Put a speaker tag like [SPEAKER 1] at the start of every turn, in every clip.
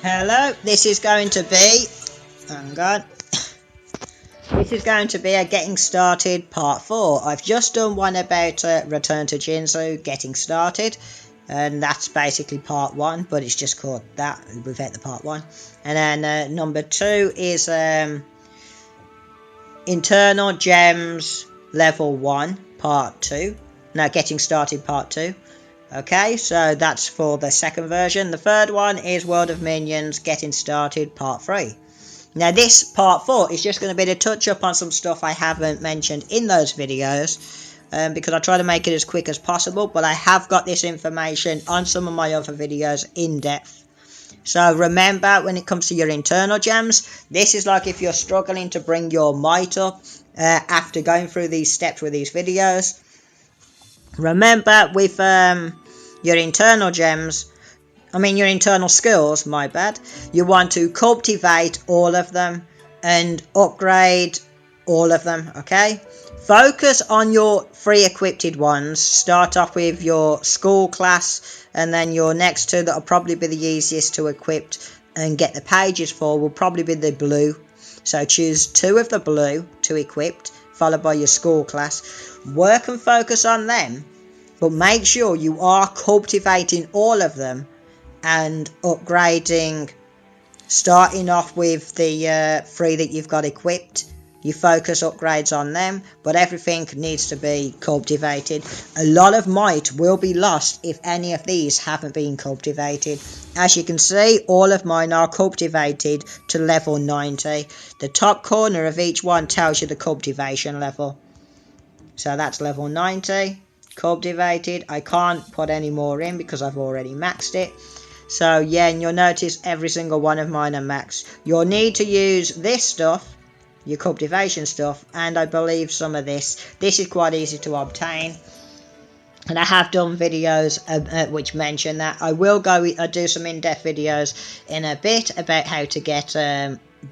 [SPEAKER 1] Hello, this is going to be, hang on, this is going to be a getting started part 4. I've just done one about Return to Jinzu, getting started, and that's basically part 1, but it's just called that without the part 1. And then number 2 is Internal Gems level 1 part 2, no, getting started part 2. Okay, so that's for the second version. The third one is World of Minions Getting Started Part 3. Now this Part 4 is just going to be to touch up on some stuff I haven't mentioned in those videos. Because I try to make it as quick as possible. But I have got this information on some of my other videos in depth. So remember, when it comes to your internal gems, this is like if you're struggling to bring your might up after going through these steps with these videos. Remember, with your internal gems, your internal skills, my bad, you want to cultivate all of them and upgrade all of them, okay? Focus on your free equipped ones. Start off with your school class, and then your next two that will probably be the easiest to equip and get the pages for will probably be the blue. So choose 2 of the blue to equip, followed by your school class. Work and focus on them, but make sure you are cultivating all of them and upgrading, starting off with the 3 that you've got equipped. You focus upgrades on them, but everything needs to be cultivated. A lot of might will be lost if any of these haven't been cultivated. As you can see, all of mine are cultivated to level 90. The top corner of each one tells you the cultivation level. So that's level 90, cultivated. I can't put any more in because I've already maxed it. So yeah, and you'll notice every single one of mine are maxed. You'll need to use this stuff, your cultivation stuff, and I believe some of this. This is quite easy to obtain, and I have done videos which mention that. I will do some in-depth videos in a bit about how to get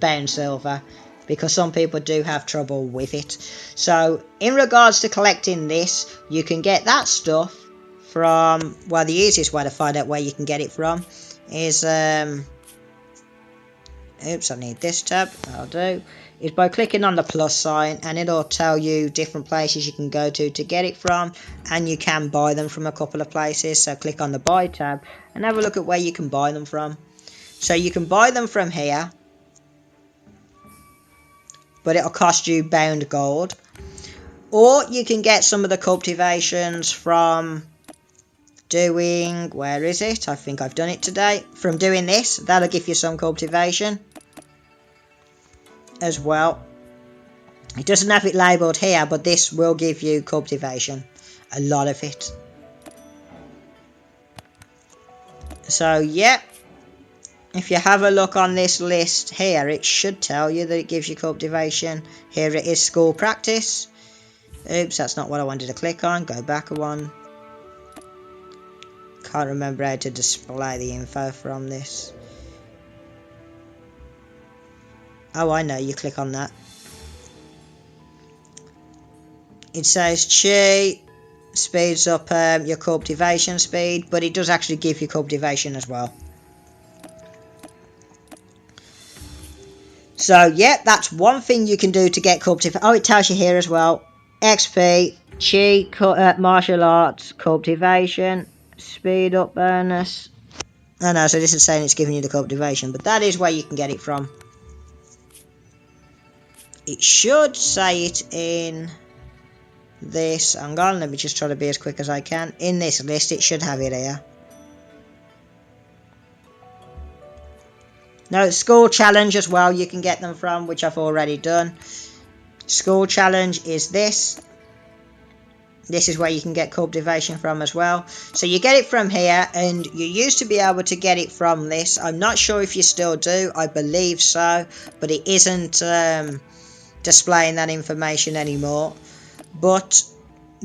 [SPEAKER 1] bound silver, because some people do have trouble with it. So in regards to collecting this, you can get that stuff from, well, the easiest way to find out where you can get it from is oops, I need this tab, I'll do, is by clicking on the plus sign, and it'll tell you different places you can go to get it from, and you can buy them from a couple of places. So click on the buy tab and have a look at where you can buy them from. So you can buy them from here, but it'll cost you bound gold, or you can get some of the cultivations from doing, where is it? I think I've done it today. From doing this, that'll give you some cultivation as well. It doesn't have it labelled here, but this will give you cultivation, a lot of it. So yeah, if you have a look on this list here, it should tell you that it gives you cultivation. Here it is, school practice. Oops, that's not what I wanted to click on. Go back one. Can't remember how to display the info from this. Oh, I know, you click on that. It says Chi speeds up your cultivation speed, but it does actually give you cultivation as well. So yeah, that's one thing you can do to get cultivation. Oh, it tells you here as well. XP, Chi, martial arts, cultivation, speed up bonus. Oh no, so this is saying it's giving you the cultivation, but that is where you can get it from. It should say it in this. Hang on, let me just try to be as quick as I can. In this list, it should have it here. No, school challenge as well, you can get them from, which I've already done. School challenge is this. This is where you can get cultivation from as well. So you get it from here, and you used to be able to get it from this. I'm not sure if you still do. I believe so, but it isn't displaying that information anymore. But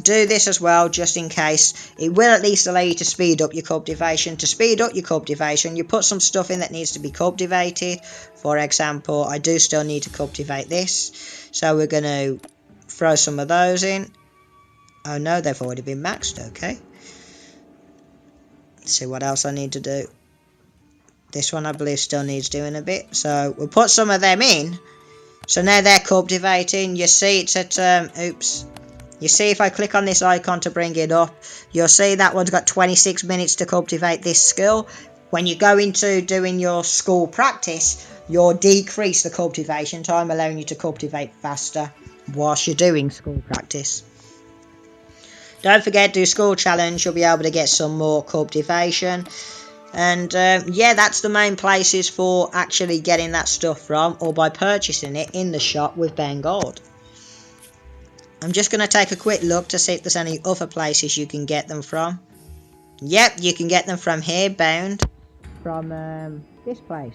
[SPEAKER 1] do this as well, just in case. It will at least allow you to speed up your cultivation. To speed up your cultivation, you put some stuff in that needs to be cultivated. For example, I do still need to cultivate this, so we're going to throw some of those in. Oh no, they've already been maxed. Okay, let's see what else I need to do. This one I believe still needs doing a bit. So we'll put some of them in. So now they're cultivating. You see it's at, oops. You see if I click on this icon to bring it up, you'll see that one's got 26 minutes to cultivate this skill. When you go into doing your school practice, you'll decrease the cultivation time, allowing you to cultivate faster whilst you're doing school practice. Don't forget, do school challenge, you'll be able to get some more cultivation. And yeah, that's the main places for actually getting that stuff from, or by purchasing it in the shop with Ben Gold. I'm just going to take a quick look to see if there's any other places you can get them from. Yep, you can get them from here, bound. From this place.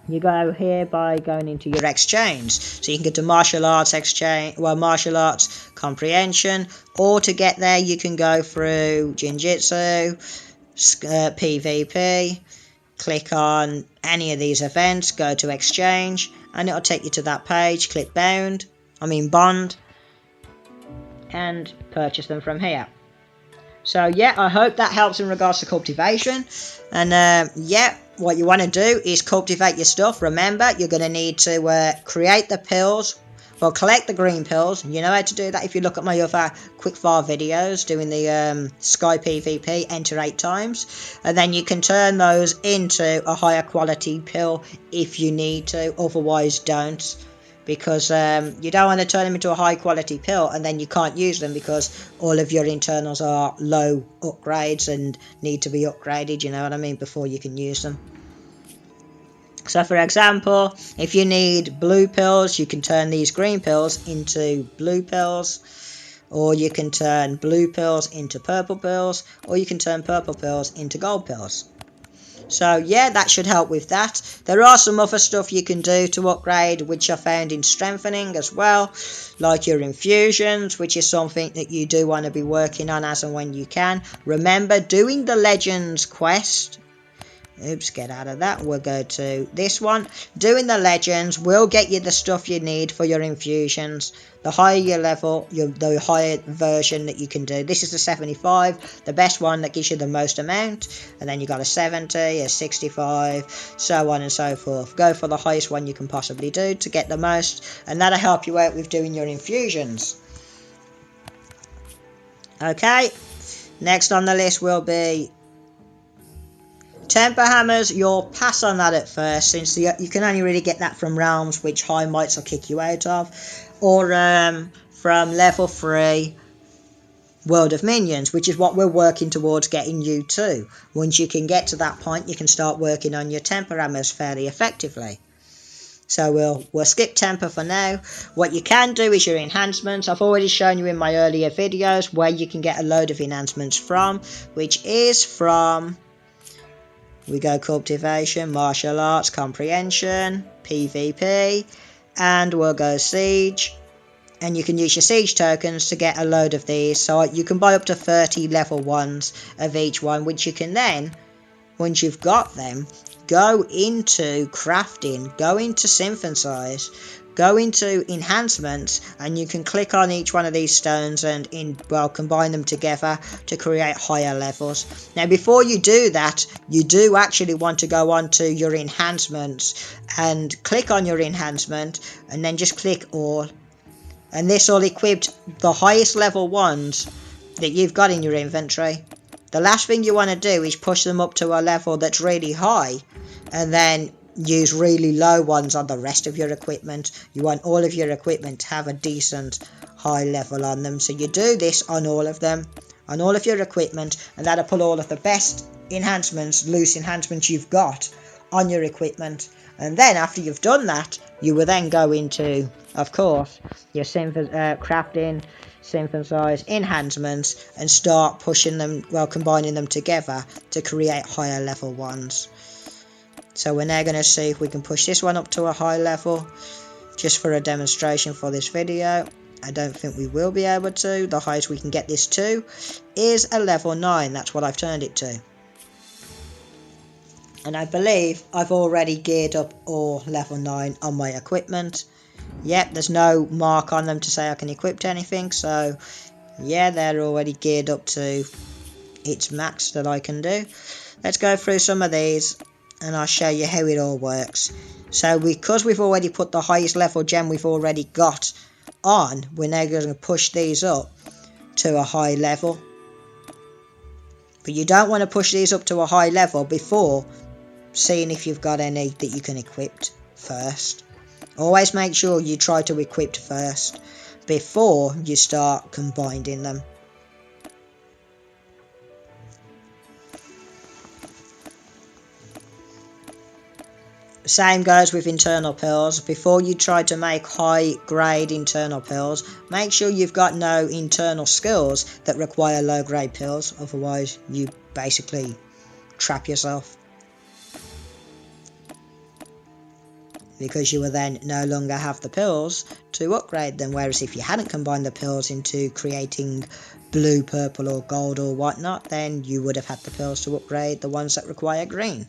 [SPEAKER 1] You go here by going into your exchange. So you can get to martial arts exchange, well, martial arts comprehension, or to get there you can go through Jiu-Jitsu, PvP, click on any of these events, go to exchange, and it'll take you to that page, click bond, and purchase them from here. So yeah, I hope that helps in regards to cultivation. And yeah, what you want to do is cultivate your stuff. Remember, you're going to need to create the pills. Well, collect the green pills. You know how to do that if you look at my other quickfire videos doing the Sky PvP, enter 8 times. And then you can turn those into a higher quality pill if you need to, otherwise don't. Because you don't want to turn them into a high quality pill and then you can't use them because all of your internals are low upgrades and need to be upgraded, you know what I mean, before you can use them. So for example, if you need blue pills, you can turn these green pills into blue pills, or you can turn blue pills into purple pills, or you can turn purple pills into gold pills. So yeah, that should help with that. There are some other stuff you can do to upgrade, which I found in strengthening as well, like your infusions, which is something that you do want to be working on as and when you can. Remember, doing the Legends quest, oops, get out of that, we'll go to this one. Doing the Legends will get you the stuff you need for your infusions. The higher your level, the higher version that you can do. This is the 75, the best one that gives you the most amount. And then you got a 70, a 65, so on and so forth. Go for the highest one you can possibly do to get the most. And that'll help you out with doing your infusions. Okay, next on the list will be Temper Hammers. You'll pass on that at first, since you can only really get that from realms, which high mites will kick you out of, or from level 3 World of Minions, which is what we're working towards getting you to. Once you can get to that point, you can start working on your Temper Hammers fairly effectively. So we'll skip Temper for now. What you can do is your enhancements. I've already shown you in my earlier videos where you can get a load of enhancements from, which is from, we go cultivation, martial arts, comprehension, PvP, and we'll go siege. And you can use your siege tokens to get a load of these. So you can buy up to 30 level 1s of each one, which you can then, once you've got them, go into crafting, go into synthesize, go into enhancements, and you can click on each one of these stones and combine them together to create higher levels. Now before you do that, you do actually want to go on to your enhancements and click on your enhancement and then just click all, and this will equip the highest level ones that you've got in your inventory. The last thing you want to do is push them up to a level that's really high and then use really low ones on the rest of your equipment. You want all of your equipment to have a decent high level on them. So you do this on all of them, on all of your equipment, and that'll put all of the best enhancements, loose enhancements you've got on your equipment. And then after you've done that, you will then go into, of course, your crafting, synthesize, enhancements, and start pushing them, combining them together to create higher level ones. So we're now going to see if we can push this one up to a high level, just for a demonstration for this video. I don't think we will be able to. The highest we can get this to is a level 9. That's what I've turned it to. And I believe I've already geared up all level 9 on my equipment. Yep, there's no mark on them to say I can equip anything. So yeah, they're already geared up to its max that I can do. Let's go through some of these and I'll show you how it all works. So because we've already put the highest level gem we've already got on, we're now going to push these up to a high level. But you don't want to push these up to a high level before seeing if you've got any that you can equip first. Always make sure you try to equip first before you start combining them. Same goes with internal pills. Before you try to make high grade internal pills, make sure you've got no internal skills that require low grade pills, otherwise you basically trap yourself. Because you will then no longer have the pills to upgrade them, whereas if you hadn't combined the pills into creating blue, purple or gold or whatnot, then you would have had the pills to upgrade the ones that require green.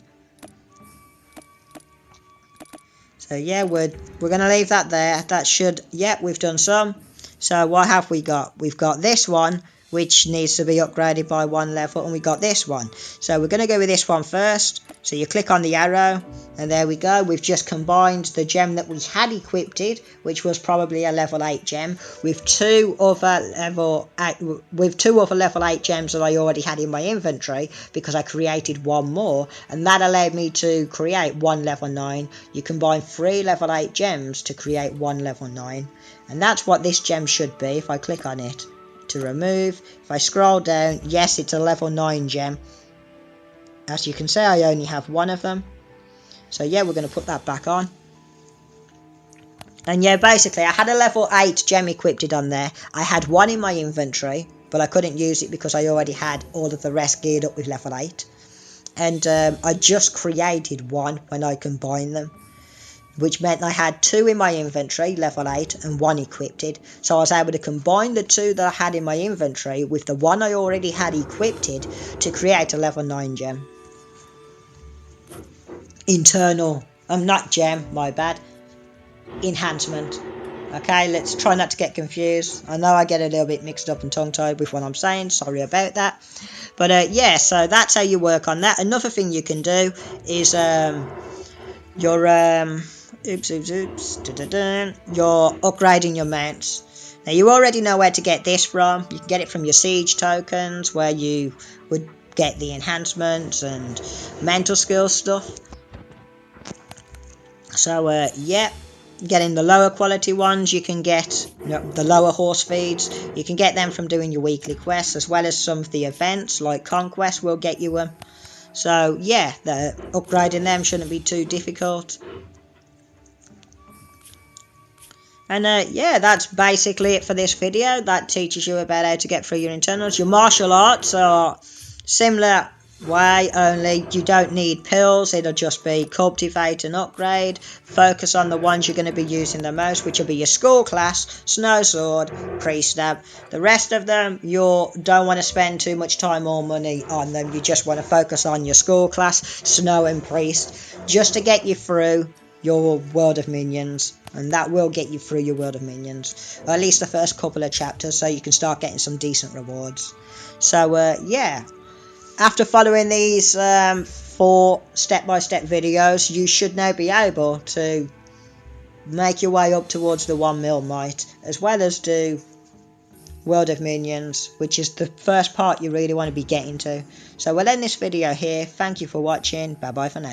[SPEAKER 1] So yeah, we're going to leave that there. That should, yep, we've done some. So what have we got? We've got this one, which needs to be upgraded by 1 level, and we got this one. So we're going to go with this one first. So you click on the arrow, and there we go. We've just combined the gem that we had equipped, which was probably a level 8 gem, with two other level 8 gems that I already had in my inventory, because I created one more, and that allowed me to create 1 level 9. You combine 3 level 8 gems to create 1 level 9, and that's what this gem should be. If I click on it to remove, if I scroll down, yes, it's a level 9 gem. As you can see, I only have 1 of them. So yeah, we're going to put that back on. And yeah, basically I had a level 8 gem equipped on there. I had 1 in my inventory, but I couldn't use it because I already had all of the rest geared up with level 8. And I just created 1 when I combined them, which meant I had 2 in my inventory, level 8, and 1 equipped. So I was able to combine the 2 that I had in my inventory with the 1 I already had equipped to create a level 9 gem. Internal, not gem, my bad, enhancement. Okay, let's try not to get confused. I know I get a little bit mixed up and tongue-tied with what I'm saying, sorry about that. But yeah, so that's how you work on that. Another thing you can do is you're upgrading your mounts. Now you already know where to get this from. You can get it from your siege tokens, where you would get the enhancements and mental skills stuff. So yeah, getting the lower quality ones, you can get the lower horse feeds. You can get them from doing your weekly quests, as well as some of the events like Conquest will get you them. So yeah, upgrading them shouldn't be too difficult. And yeah, that's basically it for this video. That teaches you about how to get through your internals. Your martial arts are similar way, only you don't need pills. It'll just be cultivate and upgrade. Focus on the ones you're going to be using the most, which will be your school class, snow sword, priest stab. The rest of them, you don't want to spend too much time or money on them. You just want to focus on your school class, snow and priest, just to get you through your world of minions. And that will get you through your world of minions, or at least the first couple of chapters, so you can start getting some decent rewards. So yeah, after following these 4 step-by-step videos, you should now be able to make your way up towards the 1 mil might, as well as do World of Minions, which is the first part you really want to be getting to. So we'll end this video here. Thank you for watching. Bye bye for now.